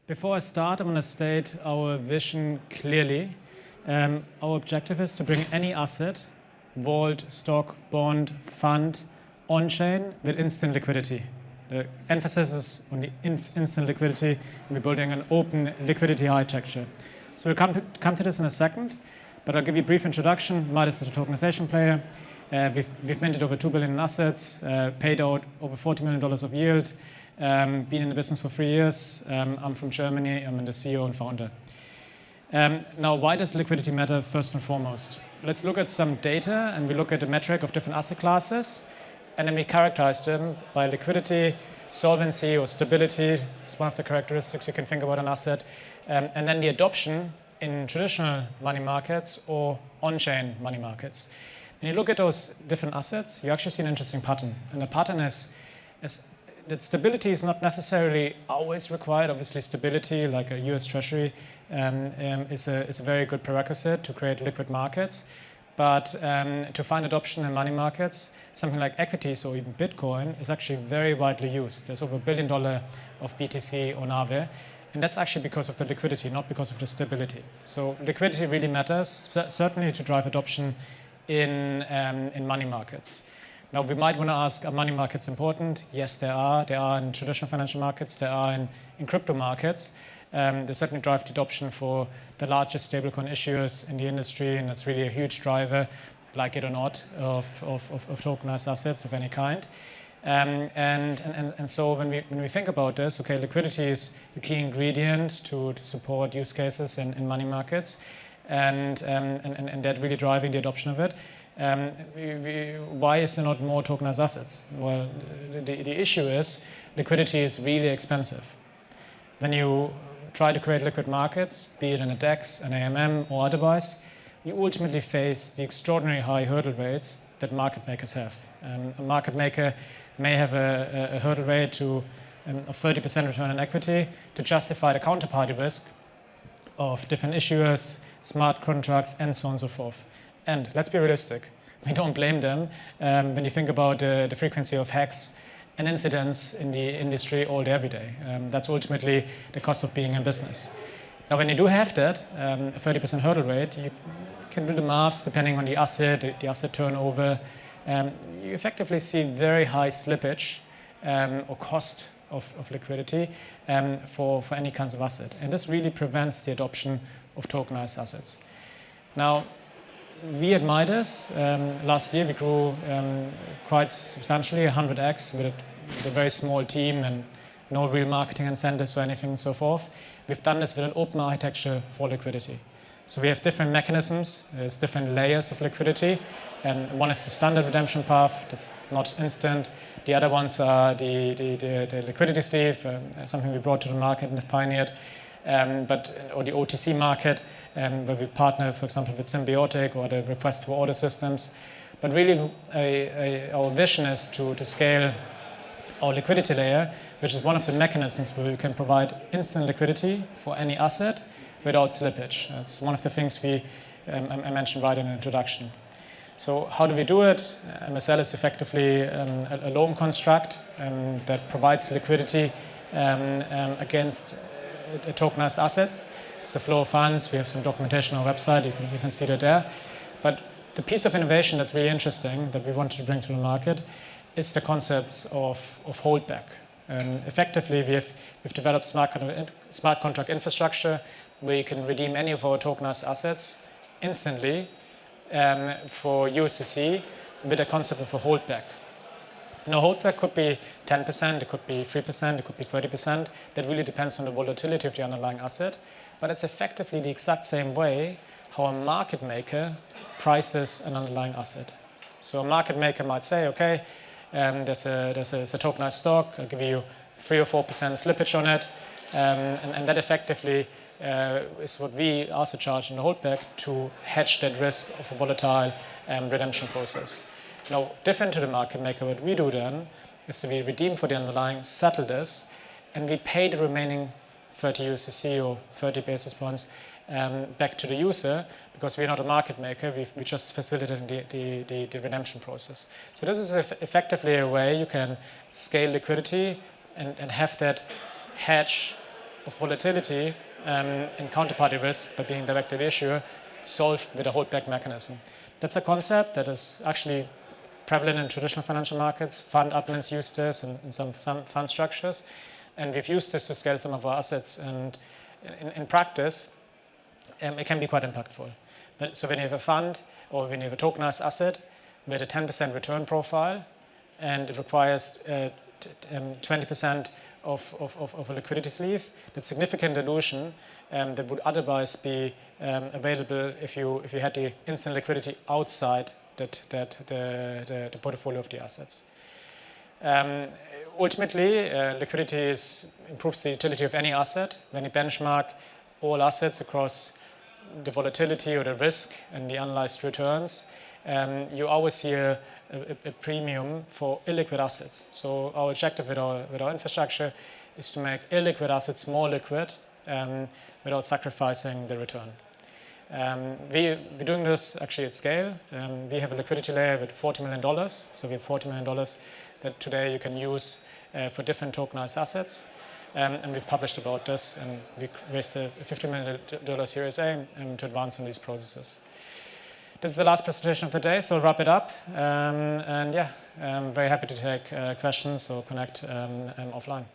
Before I start, I'm going to state our vision clearly. Our objective is to bring any asset, vault, stock, bond, fund, on-chain with instant liquidity. The emphasis is on the instant liquidity, and we're building an open liquidity architecture. So we'll come to this in a second, but I'll give you a brief introduction. Midas is a tokenization player. We've minted over 2 billion in assets, paid out over $40 million of yield, been in the business for 3 years. I'm from Germany. I'm the CEO and founder. Now, why does liquidity matter first and foremost? Let's look at some data, and we look at the metric of different asset classes, and then we characterize them by liquidity, solvency, or stability. It's one of the characteristics you can think about an asset. And then the adoption in traditional money markets or on-chain money markets. When you look at those different assets, you actually see an interesting pattern. And the pattern is that stability is not necessarily always required. Obviously, stability, like a US Treasury, is a very good prerequisite to create liquid markets. But to find adoption in money markets, something like equities or even Bitcoin is actually very widely used. There's over $1 billion of BTC on Aave. And that's actually because of the liquidity, not because of the stability. So liquidity really matters, certainly to drive adoption in money markets. Now, we might want to ask, are money markets important? Yes, they are. They are in traditional financial markets. They are in crypto markets. They certainly drive the adoption for the largest stablecoin issuers in the industry, and that's really a huge driver, like it or not, of tokenized assets of any kind. And so when we think about this, okay, liquidity is the key ingredient to support use cases in money markets, and that really driving the adoption of it. Why is there not more tokenized assets? Well, the issue is liquidity is really expensive. When you try to create liquid markets, be it in a DEX, an AMM, or otherwise, you ultimately face the extraordinary high hurdle rates that market makers have. A market maker may have a hurdle rate of 30% return on equity to justify the counterparty risk of different issuers, smart contracts, and so on and so forth. And let's be realistic. We don't blame them when you think about the frequency of hacks and incidents in the industry all day, every day. That's ultimately the cost of being in business. Now, when you do have that, a 30% hurdle rate, you can do the maths depending on the asset turnover. You effectively see very high slippage or cost of liquidity for any kinds of asset. And this really prevents the adoption of tokenized assets. Now, we at Midas, last year we grew quite substantially, 100x, with a very small team and no real marketing incentives or anything and so forth. We've done this with an open architecture for liquidity. So we have different mechanisms, there's different layers of liquidity. One is the standard redemption path, that's not instant. The other ones are the liquidity sleeve, something we brought to the market and have pioneered, or the OTC market, where we partner, for example, with Symbiotic or the request for order systems. But really, our vision is to scale our liquidity layer, which is one of the mechanisms where we can provide instant liquidity for any asset without slippage. That's one of the things I mentioned right in the introduction. So how do we do it? MSL is effectively a loan construct that provides liquidity against tokenized assets. It's the flow of funds. We have some documentation on our website. You can see that there. But the piece of innovation that's really interesting that we wanted to bring to the market is the concepts of holdback. Effectively, we've developed smart contract infrastructure where you can redeem any of our tokenized assets instantly for USDC with the concept of a holdback. Now, holdback could be 10%, it could be 3%, it could be 30%. That really depends on the volatility of the underlying asset. But it's effectively the exact same way how a market maker prices an underlying asset. So a market maker might say, okay, there's a tokenized stock, I'll give you 3 or 4% slippage on it. And that effectively is what we also charge in the holdback to hedge that risk of a volatile redemption process. Now, different to the market maker, what we do then is that we redeem for the underlying, settle this, and we pay the remaining 30 USDC or 30 basis points back to the user, because we're not a market maker, we just facilitate the redemption process. So this is effectively a way you can scale liquidity and have that hedge of volatility and counterparty risk by being directly the issuer solved with a holdback mechanism. That's a concept that is actually prevalent in traditional financial markets. Fund admins use this in some fund structures, and we've used this to scale some of our assets. And in practice, it can be quite impactful. So when you have a fund or when you have a tokenized asset with a 10% return profile, and it requires 20% of a liquidity sleeve, that's significant dilution that would otherwise be available if you had the instant liquidity outside the portfolio of the assets. Ultimately, liquidity improves the utility of any asset. When you benchmark all assets across the volatility or the risk and the analyzed returns, you always see a premium for illiquid assets. So our objective with our infrastructure is to make illiquid assets more liquid without sacrificing the return. We're doing this actually at scale. We have a liquidity layer with $40 million. So we have $40 million that today you can use for different tokenized assets. And we've published about this, and we raised a $50 million Series A to advance on these processes. This is the last presentation of the day, so I'll wrap it up. And yeah, I'm very happy to take questions or connect offline.